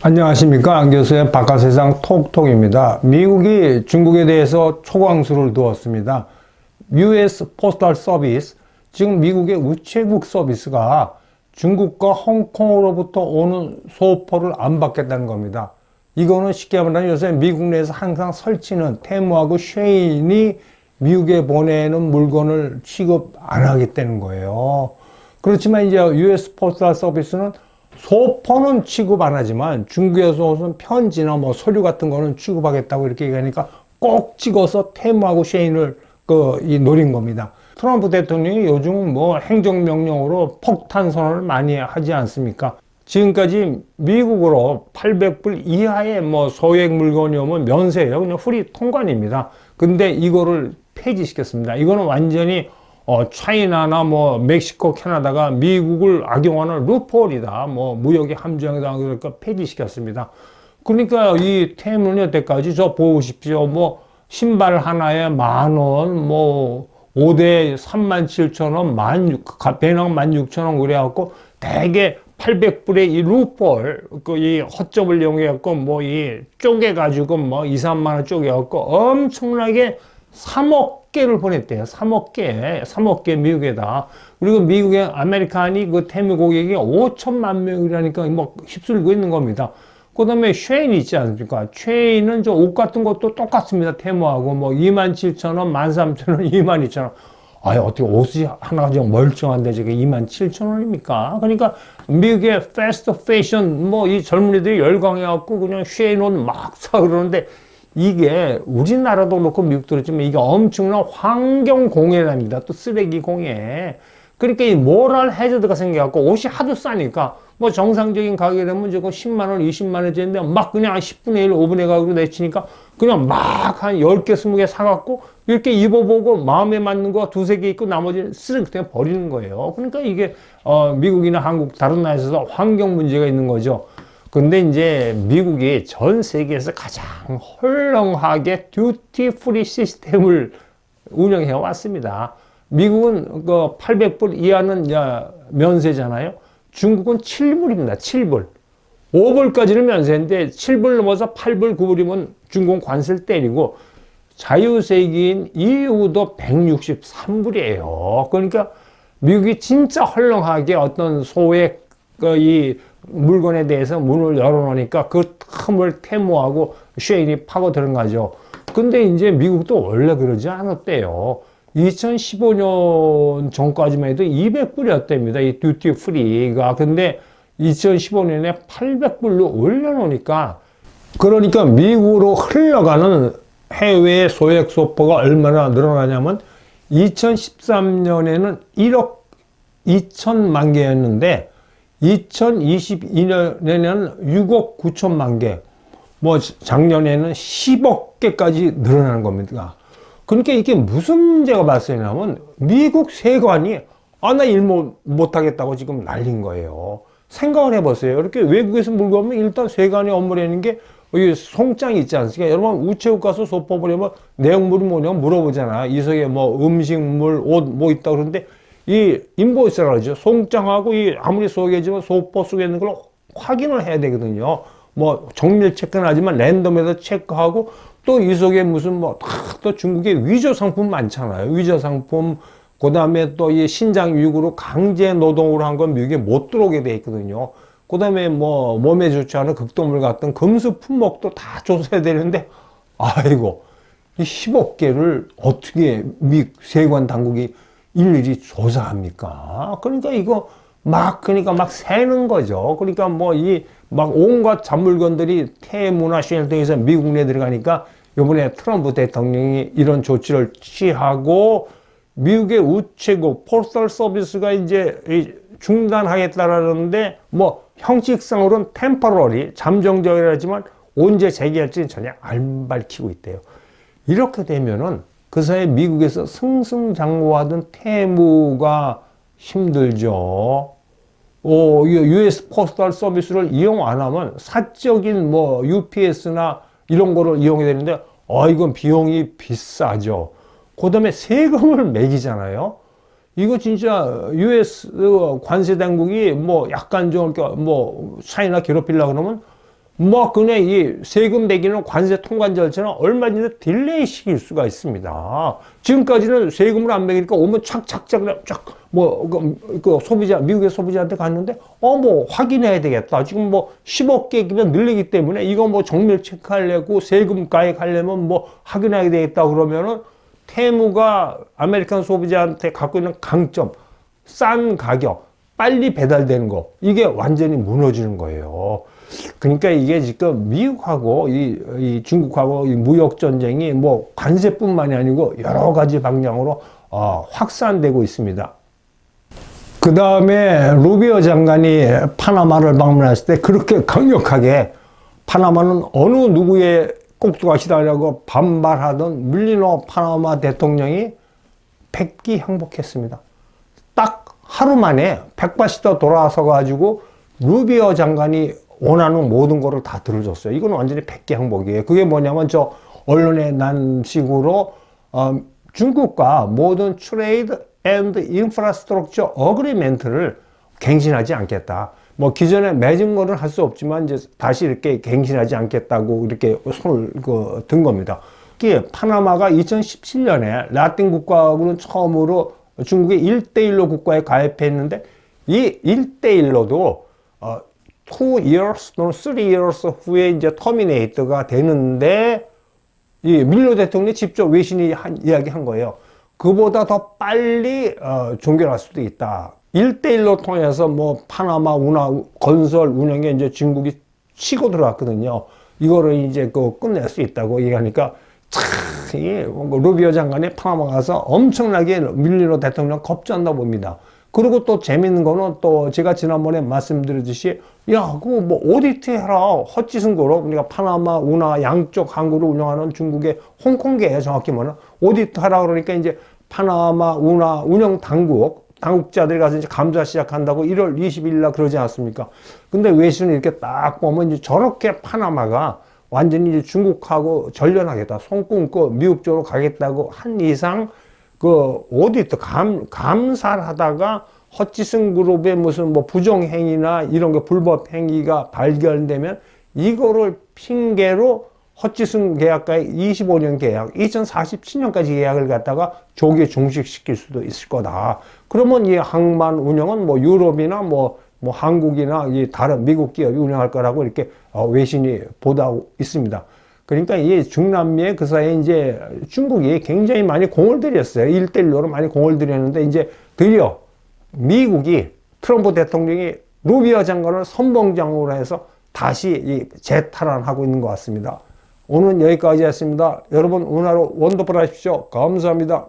안녕하십니까. 안교수의 바깥세상 톡톡입니다. 미국이 중국에 대해서 초강수를 두었습니다. US 포스탈 서비스, 지금 미국의 우체국 서비스가 중국과 홍콩으로부터 오는 소포를 안 받겠다는 겁니다. 이거는 쉽게 말하면 요새 미국 내에서 항상 설치는 테무하고 쉐인이 미국에 보내는 물건을 취급 안 하겠다는 거예요. 그렇지만 이제 US 포스탈 서비스는 소포는 취급 안 하지만 중국에서 오는 편지나 뭐 서류 같은 거는 취급하겠다고 이렇게 얘기하니까 꼭 찍어서 테무하고 쉐인을 노린 겁니다. 트럼프 대통령이 요즘 뭐 행정명령으로 폭탄 선언을 많이 하지 않습니까? 지금까지 미국으로 800불 이하의 뭐 소액 물건이 오면 면세예요. 그냥 훌리 통관입니다. 근데 이거를 폐지시켰습니다. 이거는 완전히 차이나나 뭐 멕시코, 캐나다가 미국을 악용하는 루폴이다. 뭐 무역의 함정이다. 그러니까 폐지시켰습니다. 그러니까 이 테무는 여태까지 저 보십시오. 뭐 신발 하나에 10,000원, 뭐 5대 37,000원, 배낭 16,000원 그래갖고 대개 800불의 이 루폴, 이 허점을 이용해갖고 뭐 이 쪼개가지고 뭐 2, 3만 원 쪼개갖고 엄청나게 3억 개를 보냈대요. 3억 개 미국에다. 그리고 미국의 아메리칸이 그 테무 고객이 5천만 명이라니까 뭐 휩쓸고 있는 겁니다. 그 다음에 쉐인이 있지 않습니까? 쉐인은 저 옷 같은 것도 똑같습니다. 테무하고 뭐 27,000원, 13,000원, 22,000원. 아유, 어떻게 옷이 하나가 좀 멀쩡한데 저게 27,000원입니까? 그러니까 미국의 패스트 패션, 뭐 이 젊은이들이 열광해갖고 그냥 쉐인 옷 막 사 그러는데 이게 우리나라도 그렇고 미국도 그렇지만 이게 엄청난 환경 공해랍니다. 또 쓰레기 공해. 그러니까 이 모럴 해저드가 생겨갖고 옷이 하도 싸니까 뭐 정상적인 가격이라면 저거 10만 원, 20만 원짜리인데 막 그냥 10분의 1, 5분의 가격으로 내치니까 그냥 막 한 10개, 20개 사갖고 이렇게 입어보고 마음에 맞는 거 두세 개 있고 나머지는 쓰레기 그냥 버리는 거예요. 그러니까 이게 미국이나 한국 다른 나라에서 환경 문제가 있는 거죠. 근데 이제 미국이 전 세계에서 가장 헐렁하게 듀티 프리 시스템을 운영해 왔습니다. 미국은 그 800불 이하는 면세잖아요. 중국은 7불입니다. 7불. 5불까지는 면세인데 7불 넘어서 8불, 9불이면 중국은 관세를 때리고 자유세계인 EU도 163불이에요. 그러니까 미국이 진짜 헐렁하게 어떤 소액 이 물건에 대해서 문을 열어놓으니까 그 틈을 테무하고 쉐인이 파고드는 거죠. 근데 이제 미국도 원래 그러지 않았대요. 2015년 전까지만 해도 200불이었답니다. 이 듀티 프리가. 근데 2015년에 800불로 올려놓으니까 그러니까 미국으로 흘러가는 해외 소액 소포가 얼마나 늘어나냐면 2013년에는 1억 2천만 개였는데 2022년에는 6억 9천만 개, 뭐 작년에는 10억 개까지 늘어나는 겁니다. 그러니까 이게 무슨 문제가 발생하냐면 미국 세관이 나 일 못하겠다고 지금 날린 거예요. 생각을 해보세요. 이렇게 외국에서 물건 오면 일단 세관이 업무라는 게 송장이 있지 않습니까? 여러분 우체국 가서 소포 보려면 내용물이 뭐냐고 물어보잖아. 이 속에 뭐 음식물, 옷 뭐 있다 그러는데 이 인보이스라 그러죠. 송장하고 이 아무리 속에지만 소포 속에 있는 걸 확인을 해야 되거든요. 뭐 정밀 체크는 하지만 랜덤에서 체크하고 또 이 속에 무슨 뭐 또 중국에 위조 상품 많잖아요. 위조 상품 그 다음에 또 이 신장 유익으로 강제 노동으로 한 건 미국에 못 들어오게 돼 있거든요. 그 다음에 뭐 몸에 좋지 않은 극동물 같은 금수 품목도 다 조사해야 되는데 아이고 이 10억 개를 어떻게 미 세관 당국이 일일이 조사합니까? 그러니까 이거 그러니까 막 새는 거죠. 그러니까 뭐 막 온갖 잡물건들이 테무나 쉐인 등에서 미국 내에 들어가니까 이번에 트럼프 대통령이 이런 조치를 취하고 미국의 우체국 포스탈 서비스가 이제 중단하겠다라는데 뭐 형식상으로는 템퍼러리 잠정적이라지만 언제 재개할지는 전혀 안 밝히고 있대요. 이렇게 되면은 그 사이에 미국에서 승승장구하던 테무가 힘들죠. US 포스탈 서비스를 이용 안 하면 사적인 뭐 UPS나 이런 거를 이용해야 되는데 이건 비용이 비싸죠. 그 다음에 세금을 매기잖아요. 이거 진짜 US 관세 당국이 뭐 약간 좀 뭐 차이나 괴롭히려고 그러면 뭐 그냥 이 세금 매기는 관세 통관 절차는 얼마든지 딜레이 시킬 수가 있습니다. 지금까지는 세금을 안 매기니까 오면 착착착 그냥 쫙뭐 소비자 미국의 소비자한테 갔는데 뭐 확인해야 되겠다. 지금 뭐 10억 개기면 늘리기 때문에 이거 뭐 정밀 체크하려고 세금 가액하려면 뭐 확인해야 되겠다 그러면은 테무가 아메리칸 소비자한테 갖고 있는 강점, 싼 가격, 빨리 배달되는 거 이게 완전히 무너지는 거예요. 그러니까 이게 지금 미국하고 이 중국하고 이 무역 전쟁이 뭐 관세뿐만이 아니고 여러 가지 방향으로 확산되고 있습니다. 그 다음에 루비오 장관이 파나마를 방문했을 때 그렇게 강력하게 파나마는 어느 누구의 꼭두가시다라고 반발하던 물리노 파나마 대통령이 백기항복했습니다. 딱 하루 만에 180도 돌아서 가지고 루비오 장관이 원하는 모든 거를 다 들어줬어요. 이건 완전히 백기항복이에요. 그게 뭐냐면 저 언론에 난 식으로 중국과 모든 트레이드 앤드 인프라스트럭처 어그리멘트를 갱신하지 않겠다. 뭐 기존에 맺은 거는 할 수 없지만 이제 다시 이렇게 갱신하지 않겠다고 이렇게 손을 든 겁니다. 이게 파나마가 2017년에 라틴 국가하고는 처음으로 중국의 1대1로 국가에 가입했는데 이 1대1로도 2 years 또는 3 years 후에 이제 터미네이트가 되는데 이 밀로 대통령이 직접 외신이 이야기한 거예요. 그보다 더 빨리 종결할 수도 있다. 1대1로 통해서 뭐 파나마 운하 건설 운영에 이제 중국이 치고 들어왔거든요. 이거를 이제 끝낼 수 있다고 얘기하니까 참 루비오 장관이 파나마 가서 엄청나게 밀리노 대통령 겁주한다 봅니다. 그리고 또 재밌는 거는 또 제가 지난번에 말씀드렸듯이 야, 그거 뭐 오디트 해라. 헛짓은 거로 우리가 파나마, 운하 양쪽 항구를 운영하는 중국의 홍콩계에 정확히 말하면 오디트 하라 그러니까 이제 파나마, 운하 운영 당국자들이 가서 이제 감사 시작한다고 1월 20일 날 그러지 않았습니까? 근데 외신을 이렇게 딱 보면 이제 저렇게 파나마가 완전히 이제 중국하고 전련하겠다. 손 끊고 미국 쪽으로 가겠다고 한 이상 그 오디트 감사를 하다가 허치슨 그룹의 무슨 뭐 부정행위나 이런 게 불법 행위가 발견되면 이거를 핑계로 허치슨 계약과의 25년 계약, 2047년까지 계약을 갖다가 조기에 종식시킬 수도 있을 거다. 그러면 이 항만 운영은 뭐 유럽이나 뭐 한국이나 이 다른 미국 기업이 운영할 거라고 이렇게 외신이 보도하고 있습니다. 그러니까 이 중남미의 그 사이에 이제 중국이 굉장히 많이 공을 들였어요. 1대1로 많이 공을 들였는데 이제 드디어 미국이 트럼프 대통령이 루비오 장관을 선봉장으로 해서 다시 재탈환하고 있는 것 같습니다. 오늘은 여기까지 했습니다. 여러분 오늘 하루 원더풀 하십시오. 감사합니다.